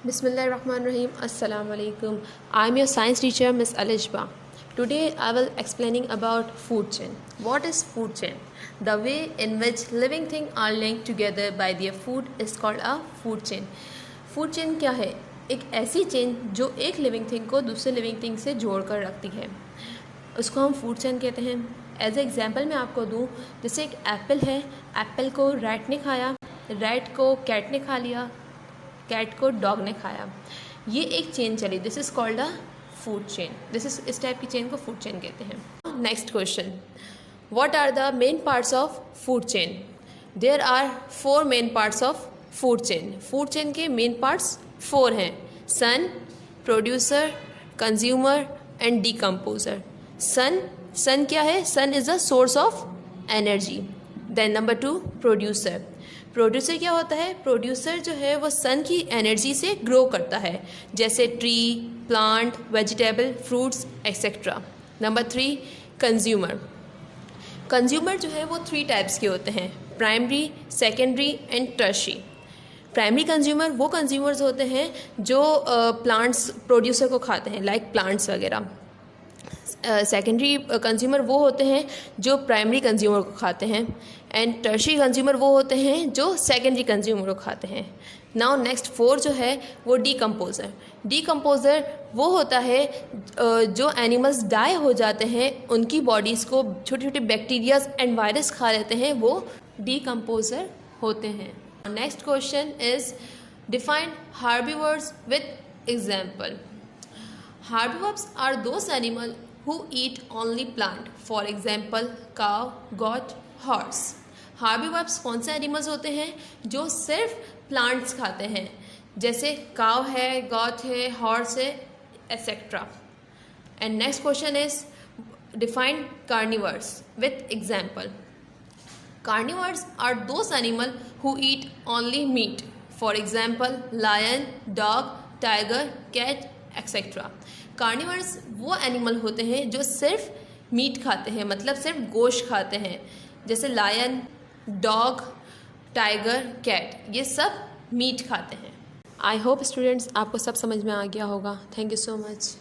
Bismillahirrahmanirrahim. Assalamu alaikum. I'm your science teacher, Miss Alishba. Today I will explaining about food chain. What is food chain? The way in which living things are linked together by their food is called a food chain. Food chain क्या है? एक ऐसी chain जो एक living thing को दूसरे living thing से जोड़ कर रखती है, उसको हम फूड चेन कहते हैं। एज ए एग्जाम्पल मैं आपको दूँ, जैसे एक एप्पल है, एप्पल को रैट ने खाया, रैट को कैट ने खा लिया, कैट को डॉग ने खाया। ये एक चेन चली, this is called a food chain. इस टाइप की चेन को फूड चेन कहते हैं। Next question, what are the main parts of food chain? There are 4 main parts of food chain. Food chain के मेन पार्ट्स 4 हैं: sun, producer, consumer and decomposer. Sun क्या है? Sun is the source of energy. Then number 2, producer. Producer क्या होता है? Producer जो है वो सन की एनर्जी से ग्रो करता है, जैसे tree, plant, vegetable, fruits etcetera. Number 3, consumer. Consumer जो है वो 3 टाइप्स के होते हैं: primary, secondary and tertiary. Primary consumer वो कंज्यूमर्स होते हैं जो प्लांट्स प्रोड्यूसर को खाते हैं, लाइक प्लांट्स वगैरह। सेकेंडरी कंज्यूमर वो होते हैं जो प्राइमरी कंज्यूमर को खाते हैं, एंड टर्शियरी कंज्यूमर वो होते हैं जो सेकेंडरी कंज्यूमर को खाते हैं। नाउ नेक्स्ट 4 जो है वो डिकम्पोजर। डिकम्पोजर वो होता है जो एनिमल्स डाई हो जाते हैं, उनकी बॉडीज़ को छोटे छोटे बैक्टीरियाज एंड वायरस खा लेते हैं, वो डिकम्पोजर होते हैं। Next question is define herbivores with example. Herbivores are those animals who eat only plant. For example, cow, goat, horse. Herbivores कौन से एनिमल्स होते हैं जो सिर्फ प्लांट्स खाते हैं, जैसे काव है, गॉट है, हॉर्स है etcetera. And next question is define carnivores with example. Carnivores are those animals who eat only meat. For example, lion, dog, tiger, cat, etc. Carnivores वो एनिमल होते हैं जो सिर्फ मीट खाते हैं, मतलब सिर्फ गोश्त खाते हैं, जैसे लायन, डॉग, टाइगर, कैट, ये सब मीट खाते हैं। आई होप स्टूडेंट्स आपको सब समझ में आ गया होगा। Thank you so much.